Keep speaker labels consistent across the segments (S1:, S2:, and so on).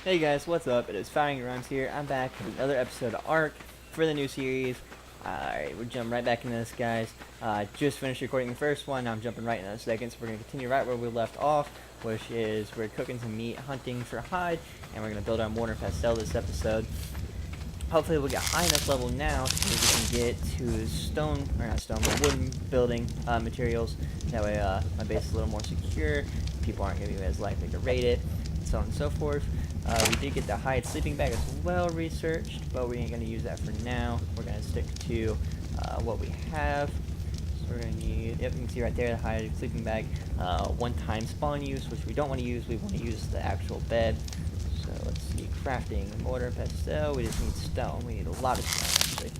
S1: Hey guys, what's up? It is Firing Rhymes here. I'm back with another episode of ARK for the new series. Alright, we're jumping right back into this, guys. Just finished recording the first one. Now I'm jumping right in a second, so we're going to continue right where we left off, which is we're cooking some meat, hunting for hide, and we're going to build our mortar pestle this episode. Hopefully we'll get high enough level now so we can get to stone, or not stone, but wooden building materials. That way my base is a little more secure. People aren't going to be as likely to raid it, and so on and so forth. We did get the hide sleeping bag as well researched, but we ain't going to use that for now. We're going to stick to what we have. So we're going to need, yep, you can see right there, the hide sleeping bag. One-time spawn use, which we don't want to use. We want to use the actual bed. So let's see, crafting, mortar, pestle. We just need stone. We need a lot of stone, actually.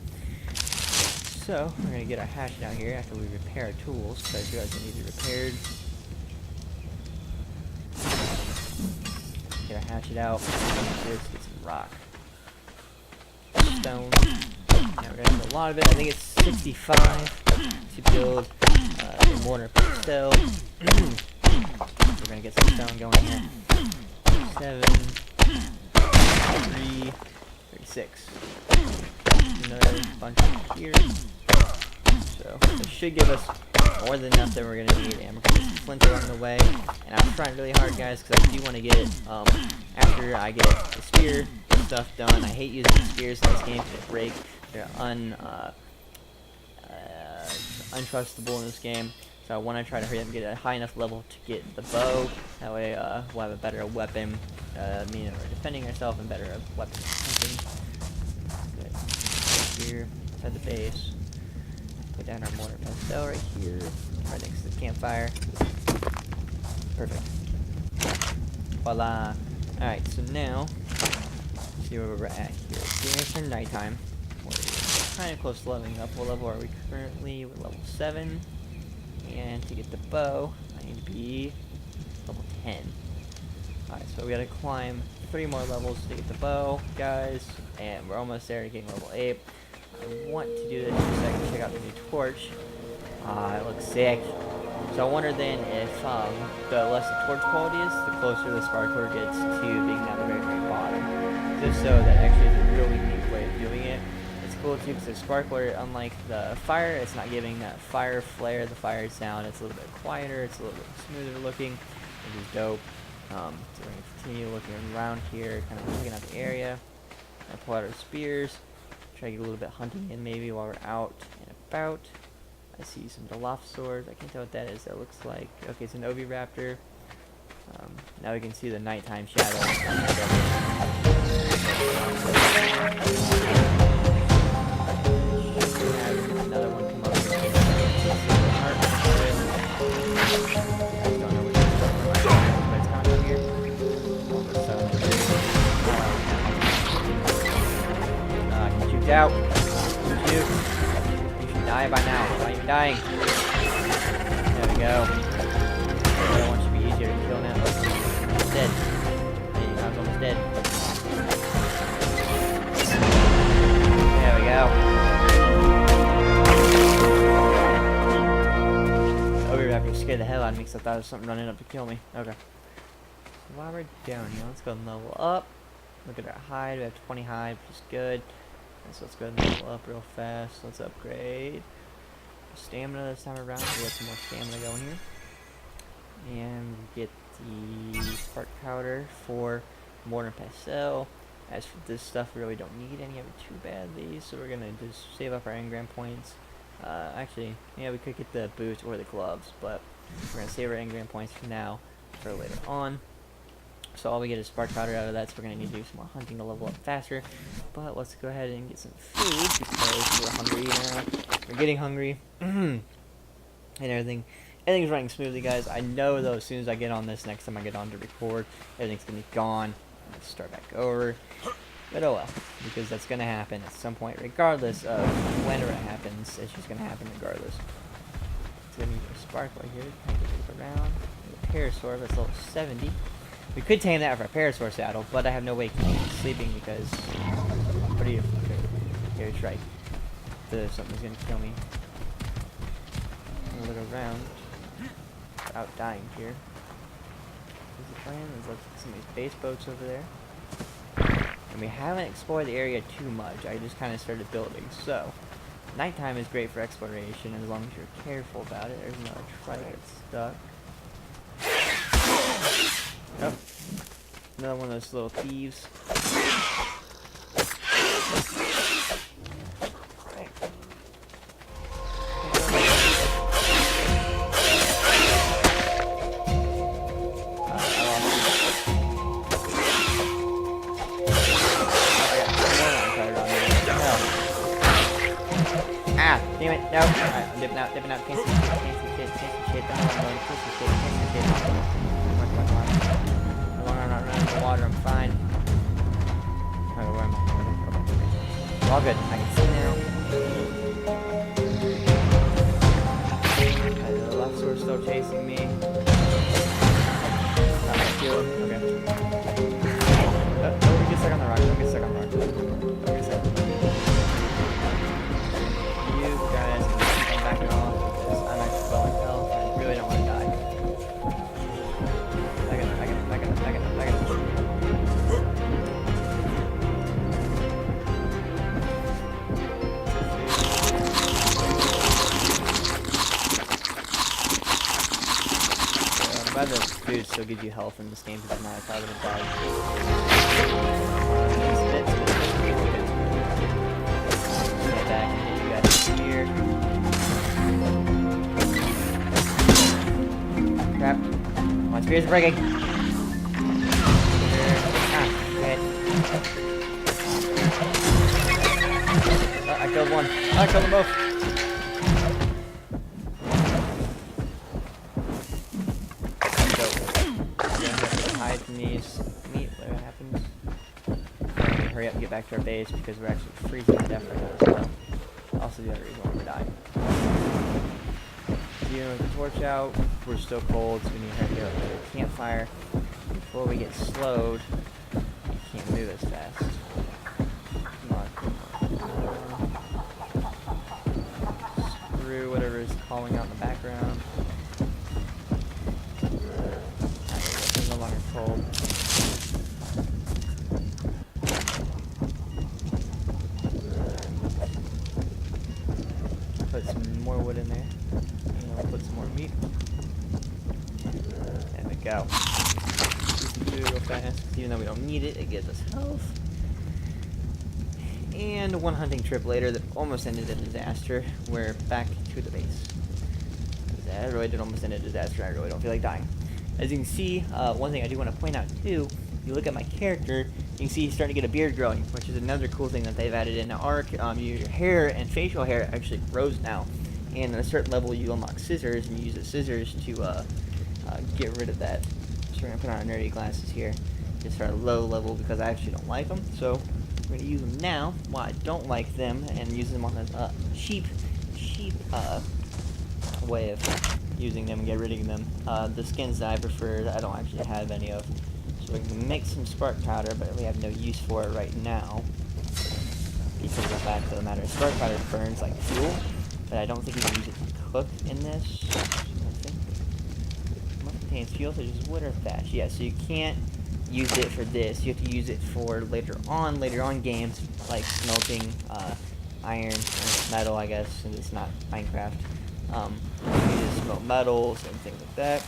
S1: So we're going to get our hatchet down here after we repair our tools, because I realize they need to be repaired. Get our hatchet out. Get some rock. Stone. Now we're gonna need a lot of it. I think it's 65 to build a mortar pestle. We're gonna get some stone going here. 7, 3, 36. Another bunch here. So it should give us more than enough that we're going to need, and we're going to get some flint along the way. And I'm trying really hard, guys, because I do want to get it after I get the spear stuff done. I hate using spears in this game because they break. They're untrustable in this game. So I want to try to hurry up and get a high enough level to get the bow. That way we'll have a better weapon, meaning we're defending ourselves, and better weapon hunting. Good. Here, inside the base. Put down our mortar pestle right here, right next to the campfire. Perfect. Voila. Alright, so now, let's see where we're at here. Getting for nighttime. We're kind of close to leveling up. What level are we currently? We're level 7. And to get the bow, I need to be level 10. Alright, so we gotta climb 3 more levels to get the bow, guys. And we're almost there to getting level 8. I want to do this in a second, check out the new torch. It looks sick. So I wonder then if the less the torch quality is, the closer the sparkler gets to being down the very, very bottom. Just so that actually is a really neat way of doing it. It's cool too because the sparkler, unlike the fire, it's not giving that fire flare, the fire sound. It's a little bit quieter, it's a little bit smoother looking, which is dope. So we're going to continue looking around here, kind of looking at the area. I pull out our spears. Try to get a little bit hunting in maybe while we're out and about. I see some Dilophosaurs. I can't tell what that is. That looks like, okay, it's an Oviraptor. Now we can see the nighttime shadow. Another one come up. Out. Shoot. You should die by now. Why are you dying? There we go. That one should be easier to kill now. He's dead. Hey, I was almost dead. There we go. The Oviraptor scared the hell out of me because I thought it was something running up to kill me. Okay. So while we're down here, let's go and level up. Look at our hide. We have 20 hide, which is good. So let's go ahead and level up real fast. Let's upgrade stamina this time around. We got some more stamina going here. And get the spark powder for mortar and pestle. As for this stuff, we really don't need any of it too badly. So we're going to just save up our engram points. Actually, yeah, we could get the boots or the gloves. But we're going to save our engram points for now for later on. So all we get is spark powder out of that, so we're going to need to do some more hunting to level up faster. But let's go ahead and get some food, because we're hungry now. We're getting hungry. And everything. Everything's running smoothly, guys. I know, though, as soon as I get on this, next time I get on to record, everything's going to be gone. I'm going to start back over. But oh well, because that's going to happen at some point, regardless of whenever it happens. It's just going to happen regardless. It's going to need a sparkler here. Move around. A Parasaur, that's level 70. We could tame that for a Parasaur saddle, but I have no way of keeping it sleeping because what are you? Here, it's right. Something's gonna kill me. I'm gonna look around without dying here. There's a plan. There's like some of these base boats over there. And we haven't explored the area too much. I just kind of started building. So, nighttime is great for exploration as long as you're careful about it. There's another try to get stuck. Oh, another one of those little thieves.
S2: Damn it, no. Alright, I'm dipping out, can't see shit, don't want to see shit, can't see shit.
S1: I'm not running in the water, I'm fine. Alright, where am I? Okay. All good, I can see now. The left sword's still chasing me. Okay. Don't get stuck on the rock, don't get stuck on the rock. Don't get stuck. You guys can come back at all because I'm actually low on health and I really don't want to die. I got I'm glad that food still gives you health in this game because if not, I probably would have died. Get back and hit you guys here. Crap. My spears are breaking. Hit. Oh, I killed one. Oh, I killed them both. Hide from these. Meet what happens. We're gonna hurry up and get back to our base because we're actually freezing to death right now. So also the other reason why we're dying. Dealing with the torch out, we're still cold, so we need to hurry up to a campfire before we get slowed. We can't move as fast. Come on. Screw whatever is calling out in the background. No longer cold. Put some more wood in there. And we'll put some more meat. There we go. Do some food real fast. Even though we don't need it, it gives us health. And one hunting trip later that almost ended in disaster. We're back to the base. That really did almost end in disaster. I really don't feel like dying. As you can see, one thing I do want to point out too, if you look at my character, you can see he's starting to get a beard growing, which is another cool thing that they've added in Ark. Your hair and facial hair actually grows now, and at a certain level you unlock scissors, and you use the scissors to get rid of that. So we're going to put on our nerdy glasses here, just for a low level because I actually don't like them. So we're going to use them now, while I don't like them, and use them on a cheap way of using them and get rid of them. The skins that I prefer, I don't actually have any of. So we can make some spark powder, but we have no use for it right now. Because of the fact of the matter, spark powder burns like fuel, but I don't think you can use it to cook in this. I think it contains fuel, so just wood or thatch. Yeah, so you can't use it for this. You have to use it for later on games, like smelting iron or metal, I guess, since it's not Minecraft. You use it to smelt metals and things like that.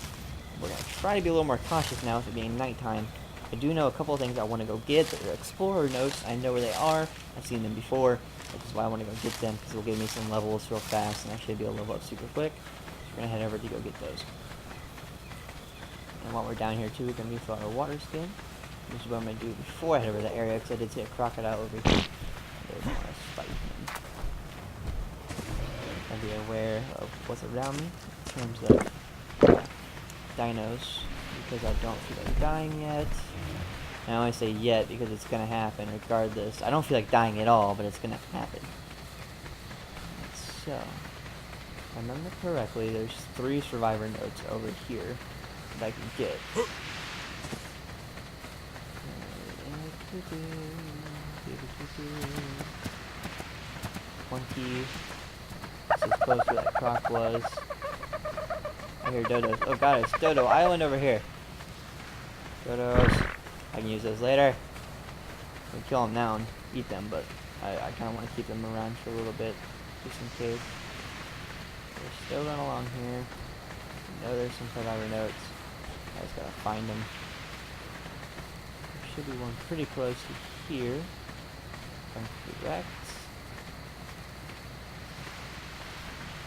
S1: We're going to try to be a little more cautious now with it being nighttime. I do know a couple of things I want to go get that are explorer notes. I know where they are. I've seen them before, which is why I want to go get them, because they'll give me some levels real fast and I should be able to level up super quick. So we're going to head over to go get those. And while we're down here too, we're going to refill our water skin. Which is what I'm going to do before I head over to that area, because I did see a crocodile over here. There's want to fight him. And be aware of what's around me in terms of dinos, because I don't feel like dying yet. And I only say yet because it's going to happen regardless. I don't feel like dying at all, but it's going to happen. So, if I remember correctly, there's 3 survivor notes over here that I can get. One key. This is close to where that croc was. I hear dodos. Oh god, it's Dodo Island over here. Dodos. I can use those later. We kill them now and eat them, but I kind of want to keep them around for a little bit, just in case. We're still going along here. I know there's some survivor notes. I just gotta find them. There should be one pretty close to here, if I'm correct.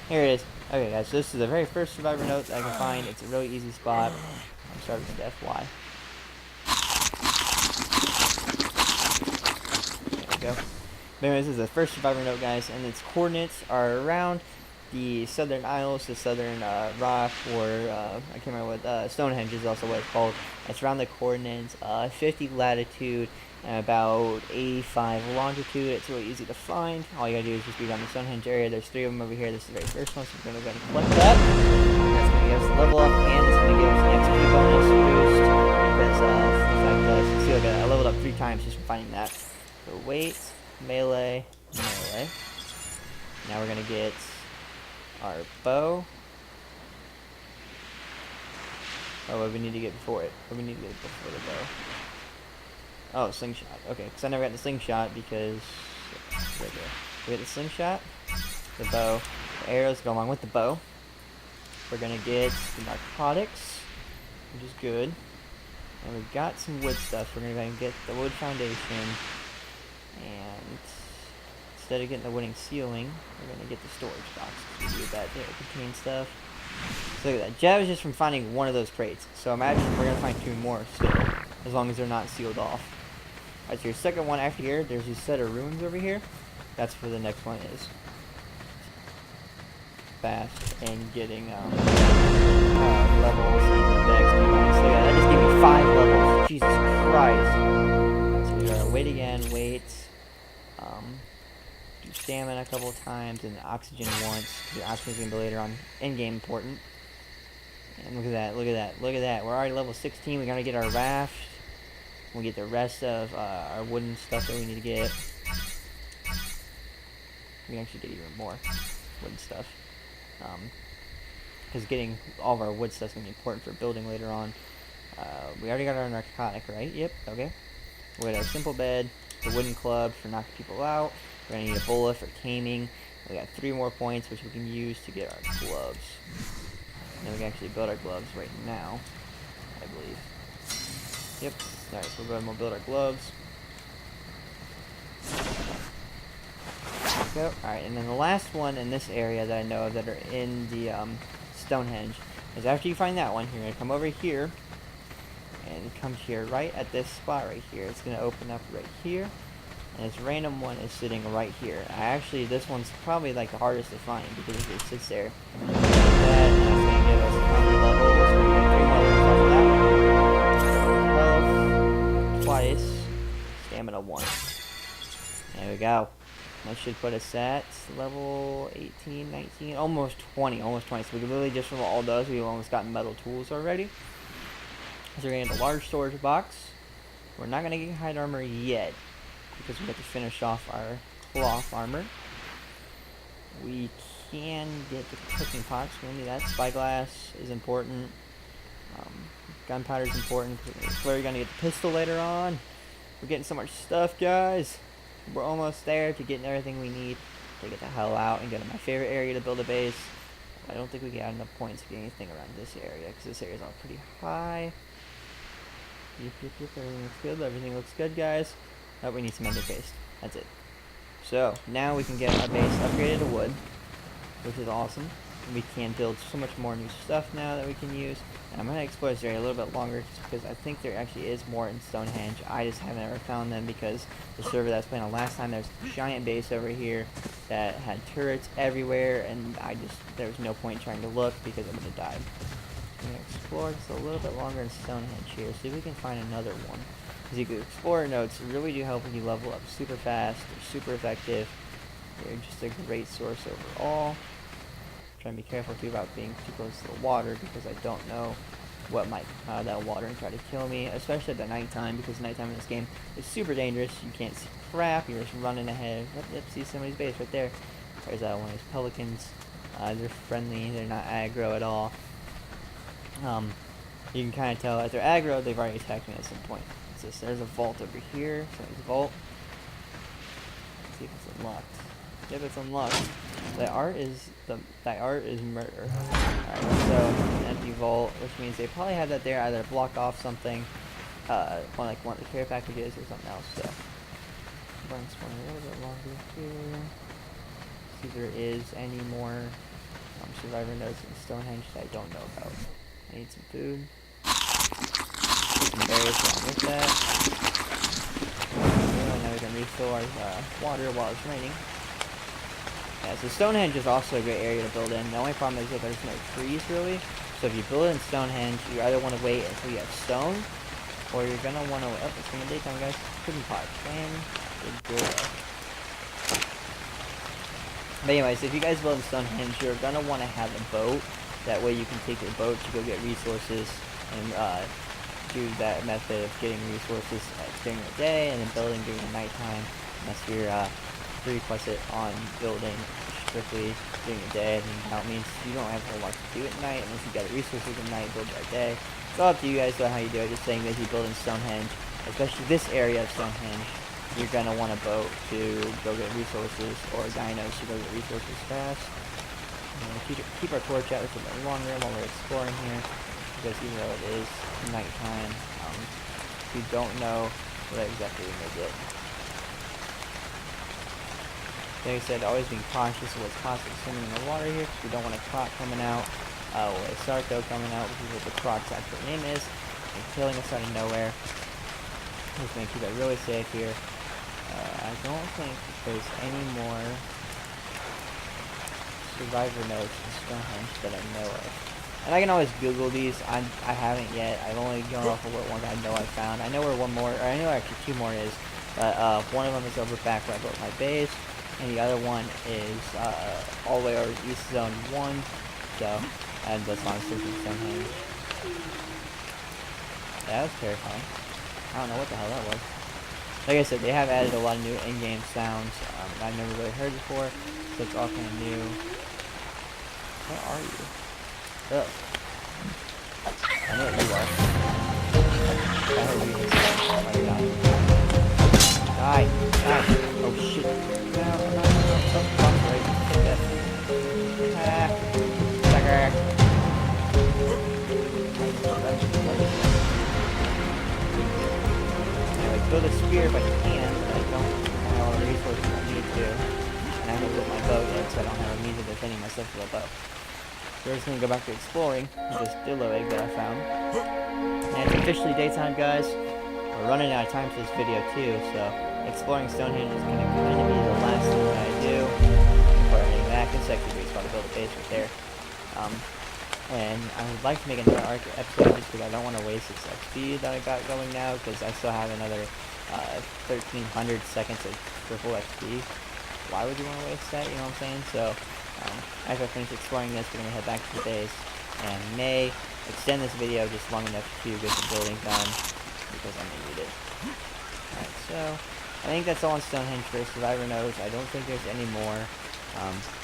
S1: Here it is. Okay guys, so this is the very first survivor note that I can find. It's a really easy spot. I'm starting with FY. There we go. But anyways, this is the first survivor note, guys, and its coordinates are around the Southern Isles, the Southern Rock, or I can't remember what, Stonehenge is also what it's called. It's around the coordinates, 50 latitude, and about 85 longitude. It's really easy to find. All you gotta do is just be around the Stonehenge area. There's 3 of them over here. This is the very first one, so we're gonna go ahead and collect that. That's gonna give us a level up, and it's gonna give us an XP bonus boost, because the fact that, you see, like, I leveled up 3 times just from finding that. So weight, melee, melee. Now we're gonna get our bow. Oh, what do we need to get before it? What do we need to get before the bow? Oh, slingshot. Okay, because I never got the slingshot because... Right there. We get the slingshot, the bow, the arrows go along with the bow. We're gonna get the narcotics, which is good. And we've got some wood stuff. We're gonna get the wood foundation. And instead of getting the wooden ceiling, we're gonna get the storage box. We do that there, contain stuff. So look at that. That was just from finding one of those crates. So imagine we're gonna find 2 more still, as long as they're not sealed off. Alright, so your second one after here, there's a set of ruins over here. That's where the next one is. Fast and getting levels and the XP bonus. So yeah, that just gave me 5 levels. Jesus Christ. So we gotta wait again, wait. Do stamina a couple of times and oxygen once. The oxygen's gonna be later on in-game important. And look at that, look at that, look at that. We're already level 16. We're gonna get our raft. We'll get the rest of our wooden stuff that we need to get. We can actually get even more wooden stuff. Because getting all of our wood stuff is going to be important for building later on. We already got our narcotic, right? Yep, okay. We got our simple bed, the wooden club for knocking people out. We're going to need a bola for taming. We got 3 more points which we can use to get our gloves. And then we can actually build our gloves right now, I believe. Yep. Alright, so we'll go ahead and we'll build our gloves. There we go. Alright, and then the last one in this area that I know of that are in the Stonehenge is after you find that one, you're going to come over here and come here right at this spot right here. It's going to open up right here. And this random one is sitting right here. Actually, this one's probably like the hardest to find because it sits there. That, and it's going to give us how many levels? We're going to get 3 more levels off of that. Health twice, stamina once. There we go. That should put us at level 18, 19, almost 20, almost 20. So we can literally just from all those, we've almost got metal tools already. So we're going to get a large storage box. We're not going to get hide armor yet, because we have to finish off our cloth armor. We can get the cooking pots. We're going to need that. Spyglass is important. Gunpowder is important. We're going to get the pistol later on. We're getting so much stuff, guys. We're almost there to getting everything we need to get the hell out and get to my favorite area to build a base. I don't think we got enough points to get anything around this area, because this area is all pretty high. Yep, everything looks good. Everything looks good, guys. Oh, we need some ender paste. That's it. So, now we can get our base upgraded to wood, which is awesome. We can build so much more new stuff now that we can use. And I'm going to explore this area a little bit longer just because I think there actually is more in Stonehenge. I just haven't ever found them because the server that I was playing on last time, there's a giant base over here that had turrets everywhere, and there was no point trying to look because I would have died. I'm going to explore just a little bit longer in Stonehenge here, see if we can find another one. Because you can explore notes really do help when you level up super fast. They're super effective. They're just a great source overall. Trying to be careful too about being too close to the water because I don't know what might come out of that water and try to kill me, especially at the nighttime, because nighttime in this game is super dangerous. You can't see crap, you're just running ahead. Yep, see somebody's base right there. There's one of those pelicans. They're friendly, they're not aggro at all. You can kind of tell as they're aggro, they've already attacked me at some point. There's a vault over here. So there's a vault. Let's see if it's unlocked. Yep, it's unlocked. That art is murder. Alright, so an empty vault, which means they probably have that there either block off something, one of the care packages or something else. So run this one a little bit longer here. See if there is any more survivor nodes in Stonehenge that I don't know about. I need some food. Some berries along with that. And now we can refill our water while it's raining. Yeah, so Stonehenge is also a great area to build in. The only problem is that there's no trees really. So if you build in Stonehenge, you either want to wait until you have stone, or you're gonna want to. Oh, it's gonna daytime, guys. Couldn't pot. But anyways, if you guys build in Stonehenge, you're gonna want to have a boat. That way you can take your boat to go get resources and do that method of getting resources during the day and then building during the nighttime. Unless you're request it on building strictly during the day, and that means you don't have a whole lot to do at night unless you got resources at night, build by day. It's all up to you guys about how you do it. Just saying that if you build in Stonehenge, especially this area of Stonehenge, you're gonna want a boat to go get resources or dinos to go get resources fast. Keep our torch out for a little longer while we're exploring here, because even though it is nighttime, we don't know what exactly we may get. Like I said, always being cautious of what's possibly swimming in the water here, because we don't want a croc coming out, or a Sarco coming out, which is what the croc's actual name is, and killing us out of nowhere. Just gonna keep it really safe here. I don't think there's any more survivor nodes in Stonehenge that I know of. And I can always Google these. I haven't yet. I've only gone off of what one I know I found. I know where one more, or I know actually two more is, but one of them is over back where I built my base, and the other one is all the way over East Zone 1. So, and that's why I'm searching Stonehenge. That was terrifying. I don't know what the hell that was. Like I said, they have added a lot of new in-game sounds I've never really heard before, so it's all kind of new. Where are you? Ugh. I know what you are. I heard you. Die. Die. Oh shit. No, no, oh, right. Take that. Ah. Sucker. Anyway, build a spear if I can, but I don't have all the resources I need to. And I haven't built my boat yet, so I don't have a means of defending myself with a bow. So we're just gonna go back to exploring with this dillo egg that I found. And it's officially daytime, guys. We're running out of time for this video too, so exploring Stonehenge is gonna kind of be the last thing that I do before heading back. This is actually a great spot to build a base right there. And I would like to make another ARK episode just because I don't want to waste this XP that I got going now, because I still have another 1,300 seconds of triple XP. Why would you want to waste that? You know what I'm saying? So after I finish exploring this, we're going to head back to the base and may extend this video just long enough to get the building done, because I may need it. Alright, so I think that's all on Stonehenge for survivor nodes. I don't think there's any more.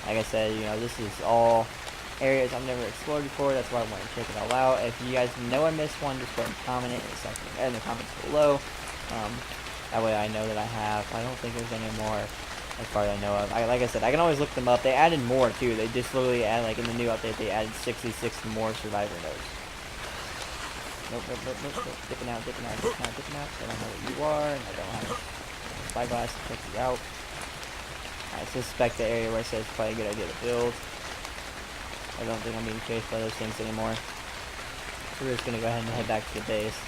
S1: Like I said, you know, this is all areas I've never explored before. That's why I want to check it all out. If you guys know I missed one, just go ahead and comment it in the comments below. That way I know that I have. I don't think there's any more as far as I know of. Like I said, I can always look them up. They added more too. They just literally added, like in the new update, they added 66 more survivor nodes. Nope. Dipping out. I don't know what you are, and I don't have a spyglass to check you out. I suspect the area where it says it's probably a good idea to build. I don't think I'm being chased by those things anymore. So we're just gonna go ahead and head back to the base,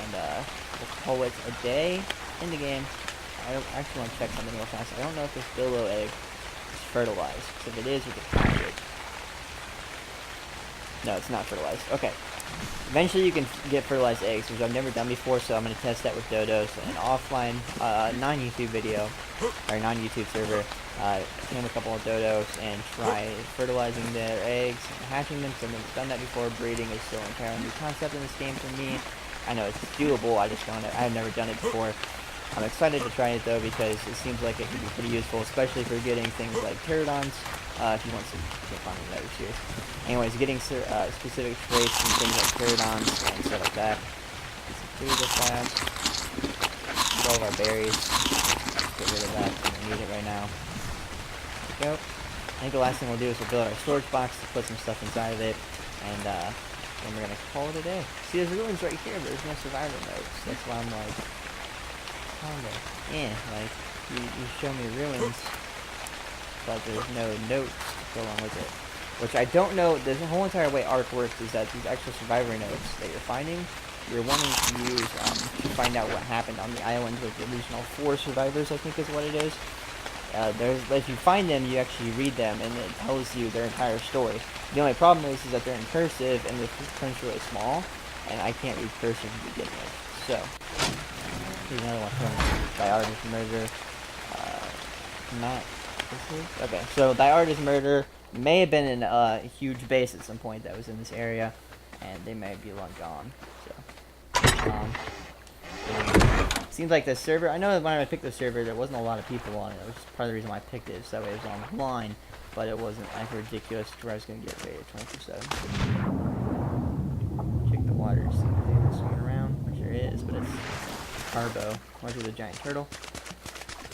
S1: and we'll call it a day in the game. I actually want to check something real fast. I don't know if this billow egg is fertilized. So if it is, we can hatch it. No, it's not fertilized. Okay. Eventually you can get fertilized eggs, which I've never done before, so I'm going to test that with dodos. An offline, non-YouTube video, or non-YouTube server, name a couple of dodos and try fertilizing their eggs and hatching them, because I've never done that before. Breeding is still an entirely new concept in this game for me. I know it's doable, I've never done it before. I'm excited to try it though because it seems like it could be pretty useful, especially for getting things like pterodons. If you want to, can't find any letters here. Anyways, getting specific traits and things like pterodons and stuff like that. Get some food real fast. Get all of our berries. Get rid of that. We don't need it right now. There we go. I think the last thing we'll do is we'll build our storage box to put some stuff inside of it, and then we're gonna call it a day. See, there's ruins right here, but there's no survivor notes. That's why I'm like, kinda, like, you show me ruins, but there's no notes to go along with it. Which I don't know, the whole entire way Ark works is that these extra survivor notes that you're finding, you're wanting to use to find out what happened on the island with the Regional 4 survivors, I think is what it is. If you find them, you actually read them, and it tells you their entire story. The only problem is that they're in cursive, and the print's really small, and I can't read cursive to begin with. So, here's another one from Thy Art is Murder. Not this is? Okay, so Thy Art is Murder may have been in a huge base at some point that was in this area, and they may be long gone. So, seems like the server, I know that when I picked the server, there wasn't a lot of people on it. That was part of the reason why I picked it, so that way it was online, but it wasn't like ridiculous to where I was going to get rated 24/7. Check the water, see if there's swimming around, which there is, but it's Carbo, which is a giant turtle.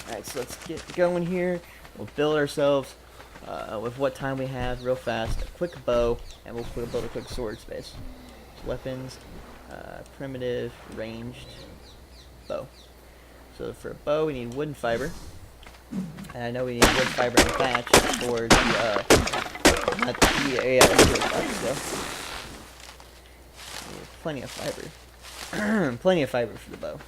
S1: Alright, so let's get going here. We'll build ourselves, with what time we have, real fast, a quick bow, and we'll build a quick sword space. So weapons, primitive, ranged, bow. So for a bow, we need wooden fiber, and I know we need wood fiber and thatch for the area so we need plenty of fiber. Plenty of fiber for the bow.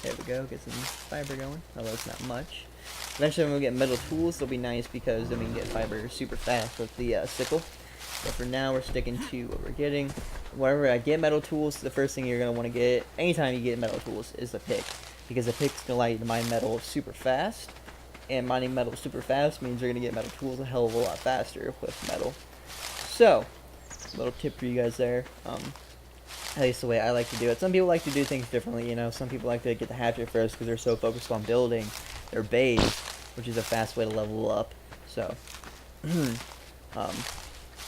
S1: There we go, get some fiber going, although it's not much. Eventually when we get metal tools, they'll be nice because then we can get fiber super fast with the sickle. But for now, we're sticking to what we're getting. Whenever I get metal tools, the first thing you're going to want to get, anytime you get metal tools, is the pick. Because the pick's going to allow you to mine metal super fast. And mining metal super fast means you're going to get metal tools a hell of a lot faster with metal. So, little tip for you guys there. At least the way I like to do it. Some people like to do things differently, you know. Some people like to get the hatchet first because they're so focused on building their base, which is a fast way to level up. So,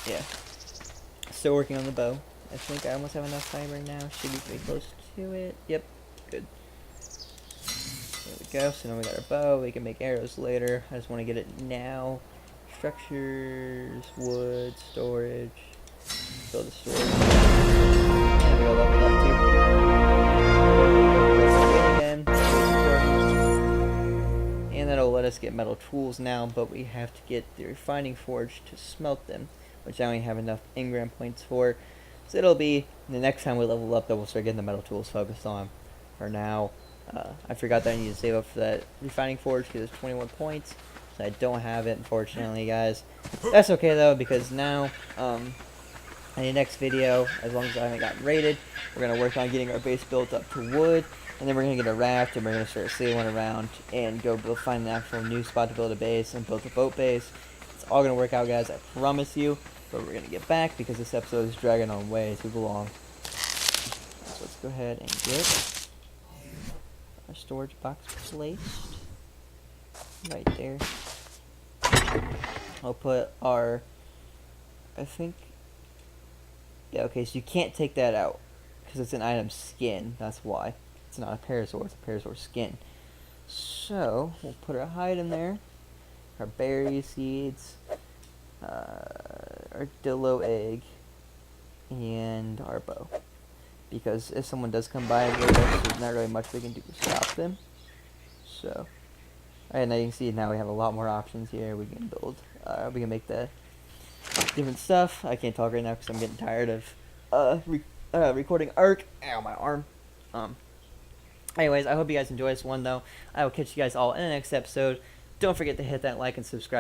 S1: yeah. Still working on the bow. I think I almost have enough fiber now. Should be pretty close to it. Yep. Good. There we go. So now we got our bow. We can make arrows later. I just want to get it now. Structures, wood, storage. Build a storage. And we go level up too. Again. And that'll let us get metal tools now, but we have to get the refining forge to smelt them, which I only have enough engram points for. So it'll be the next time we level up that we'll start getting the metal tools focused on. For now, I forgot that I need to save up for that refining forge because it's 21 points. So I don't have it, unfortunately, guys. That's okay though, because now, in the next video, as long as I haven't gotten rated, we're going to work on getting our base built up to wood. And then we're going to get a raft, and we're going to start sailing around and go find an actual new spot to build a base and build a boat base. It's all going to work out, guys, I promise you. But we're going to get back because this episode is dragging on way too long. So let's go ahead and get our storage box placed right there. I'll put our, I think, yeah, okay, so you can't take that out because it's an item skin, that's why. It's not a parasaur, it's a parasaur skin. So, we'll put our hide in there, our berry seeds, our dillo egg, and our bow. Because if someone does come by and raid us, there's not really much we can do to stop them. So, and now you can see now we have a lot more options here. We can build, we can make the different stuff. I can't talk right now because I'm getting tired of recording Ark. Ow, my arm. Anyways, I hope you guys enjoy this one, though. I will catch you guys all in the next episode. Don't forget to hit that like and subscribe.